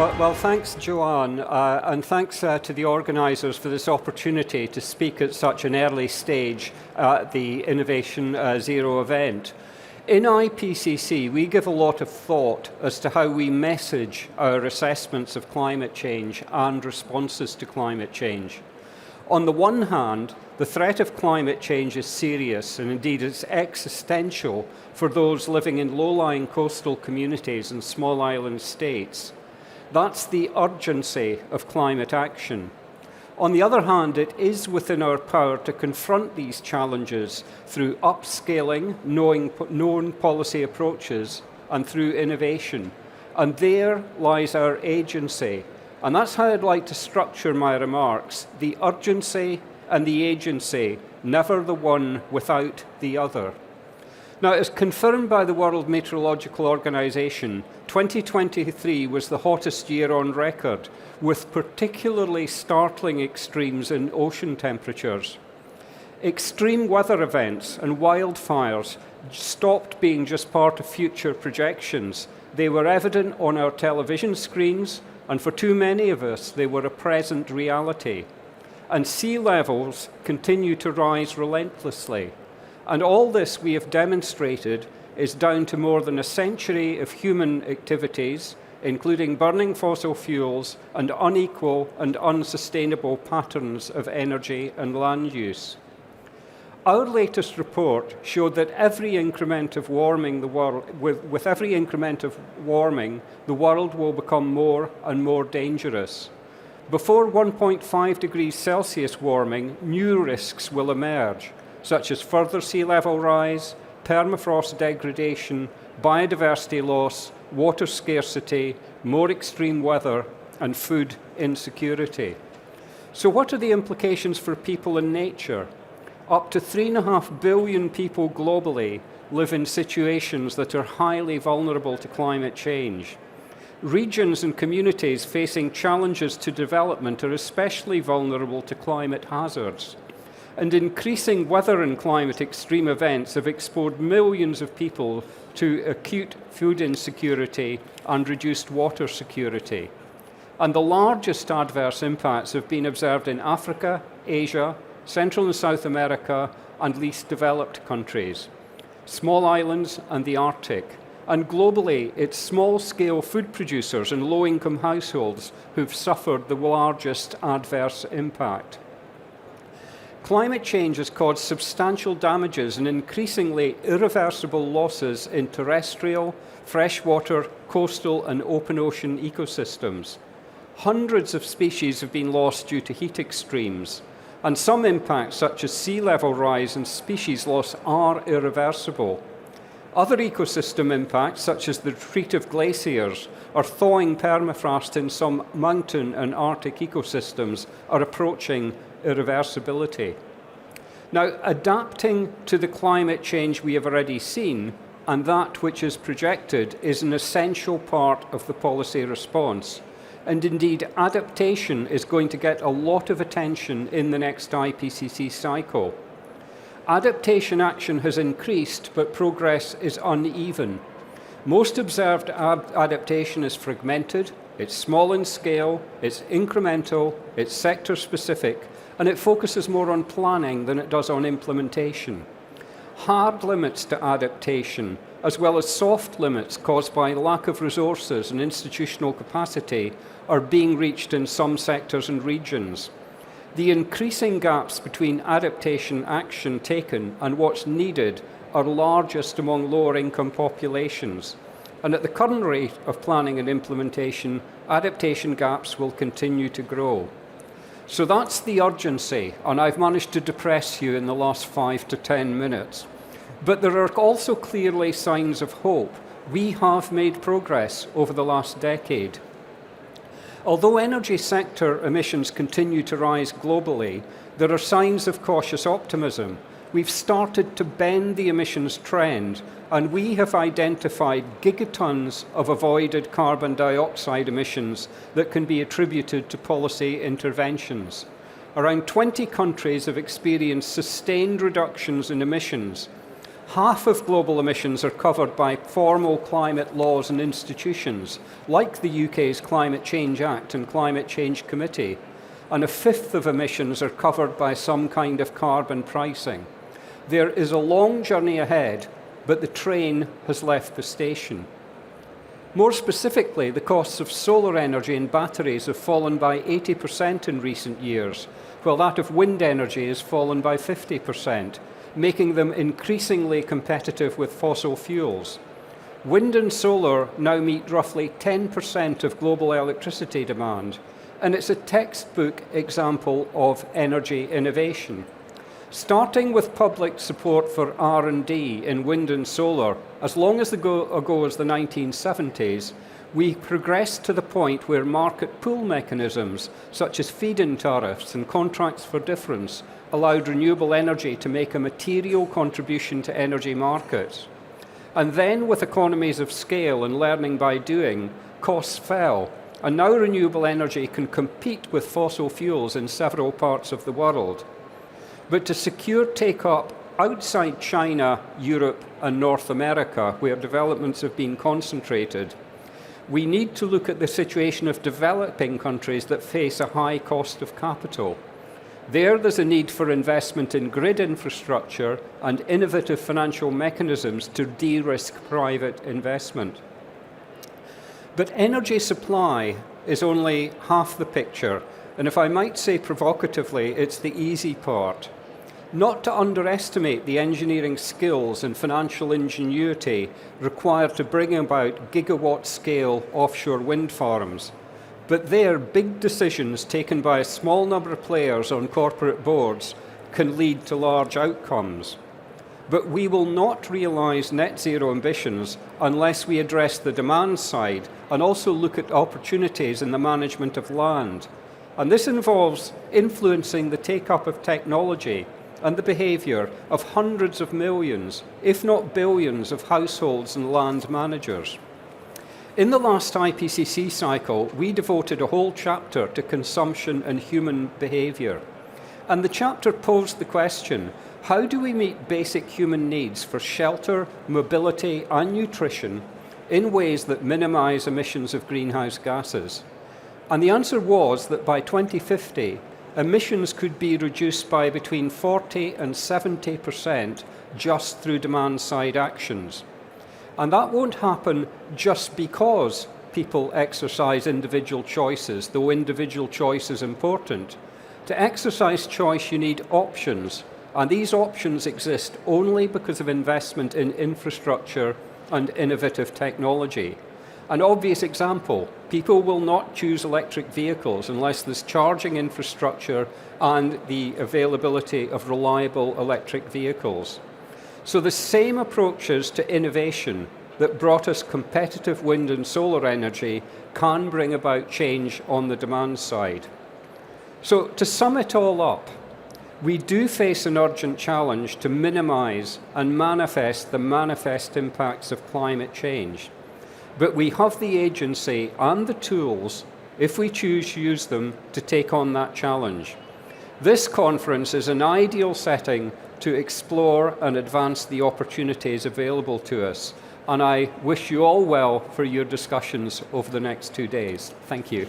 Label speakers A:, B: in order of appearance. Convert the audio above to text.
A: Well, thanks, Joanne, and thanks to the organisers for this opportunity to speak at such an early stage at the Innovation Zero event. In IPCC, we give a lot of thought as to how we message our assessments of climate change and responses to climate change. On the one hand, the threat of climate change is serious, and indeed it's existential for those living in low-lying coastal communities and small island states. That's the urgency of climate action. On the other hand, it is within our power to confront these challenges through upscaling known policy approaches and through innovation. And there lies our agency. And that's how I'd like to structure my remarks: the urgency and the agency, never the one without the other. Now, as confirmed by the World Meteorological Organization, 2023 was the hottest year on record, with particularly startling extremes in ocean temperatures. Extreme weather events and wildfires stopped being just part of future projections. They were evident on our television screens, and for too many of us, they were a present reality. And sea levels continue to rise relentlessly. And all this, we have demonstrated, is down to more than a century of human activities, including burning fossil fuels and unequal and unsustainable patterns of energy and land use. Our latest report showed that every increment of warming with every increment of warming, the world will become more and more dangerous. Before 1.5 degrees Celsius warming, new risks will emerge, such as further sea level rise, permafrost degradation, biodiversity loss, water scarcity, more extreme weather, and food insecurity. So what are the implications for people and nature? Up to 3.5 billion people globally live in situations that are highly vulnerable to climate change. Regions and communities facing challenges to development are especially vulnerable to climate hazards. And increasing weather and climate extreme events have exposed millions of people to acute food insecurity and reduced water security. And the largest adverse impacts have been observed in Africa, Asia, Central and South America, and least developed countries, small islands and the Arctic. And globally, it's small-scale food producers and low-income households who've suffered the largest adverse impact. Climate change has caused substantial damages and increasingly irreversible losses in terrestrial, freshwater, coastal, and open ocean ecosystems. Hundreds of species have been lost due to heat extremes, and some impacts, such as sea level rise and species loss, are irreversible. Other ecosystem impacts, such as the retreat of glaciers or thawing permafrost in some mountain and Arctic ecosystems, are approaching irreversibility. Now, adapting to the climate change we have already seen and that which is projected is an essential part of the policy response. And indeed, adaptation is going to get a lot of attention in the next IPCC cycle. Adaptation action has increased, but progress is uneven. Most observed adaptation is fragmented, it's small in scale, it's incremental, it's sector-specific, and it focuses more on planning than it does on implementation. Hard limits to adaptation, as well as soft limits caused by lack of resources and institutional capacity, are being reached in some sectors and regions. The increasing gaps between adaptation action taken and what's needed are largest among lower income populations. And at the current rate of planning and implementation, adaptation gaps will continue to grow. So that's the urgency, and I've managed to depress you in the last 5 to 10 minutes. But there are also clearly signs of hope. We have made progress over the last decade. Although energy sector emissions continue to rise globally, there are signs of cautious optimism. We've started to bend the emissions trend, and we have identified gigatons of avoided carbon dioxide emissions that can be attributed to policy interventions. Around 20 countries have experienced sustained reductions in emissions. Half of global emissions are covered by formal climate laws and institutions, like the UK's Climate Change Act and Climate Change Committee, and a fifth of emissions are covered by some kind of carbon pricing. There is a long journey ahead, but the train has left the station. More specifically, the costs of solar energy and batteries have fallen by 80% in recent years, while that of wind energy has fallen by 50%, making them increasingly competitive with fossil fuels. Wind and solar now meet roughly 10% of global electricity demand, and it's a textbook example of energy innovation. Starting with public support for R&D in wind and solar, as long as ago as the 1970s, we progressed to the point where market pull mechanisms, such as feed-in tariffs and contracts for difference, allowed renewable energy to make a material contribution to energy markets. And then, with economies of scale and learning by doing, costs fell, and now renewable energy can compete with fossil fuels in several parts of the world. But to secure take-up outside China, Europe, and North America, where developments have been concentrated, we need to look at the situation of developing countries that face a high cost of capital. There's a need for investment in grid infrastructure and innovative financial mechanisms to de-risk private investment. But energy supply is only half the picture, and if I might say provocatively, it's the easy part. Not to underestimate the engineering skills and financial ingenuity required to bring about gigawatt-scale offshore wind farms, but there, big decisions taken by a small number of players on corporate boards can lead to large outcomes. But we will not realise net zero ambitions unless we address the demand side and also look at opportunities in the management of land. And this involves influencing the take-up of technology and the behaviour of hundreds of millions, if not billions, of households and land managers. In the last IPCC cycle, we devoted a whole chapter to consumption and human behaviour. And the chapter posed the question, how do we meet basic human needs for shelter, mobility, and nutrition in ways that minimise emissions of greenhouse gases? And the answer was that by 2050, emissions could be reduced by between 40 and 70% just through demand-side actions. And that won't happen just because people exercise individual choices, though individual choice is important. To exercise choice, you need options, and these options exist only because of investment in infrastructure and innovative technology. An obvious example, people will not choose electric vehicles unless there's charging infrastructure and the availability of reliable electric vehicles. So the same approaches to innovation that brought us competitive wind and solar energy can bring about change on the demand side. So to sum it all up, we do face an urgent challenge to minimise and manifest the manifest impacts of climate change. But we have the agency and the tools, if we choose to use them, to take on that challenge. This conference is an ideal setting to explore and advance the opportunities available to us, and I wish you all well for your discussions over the next 2 days. Thank you.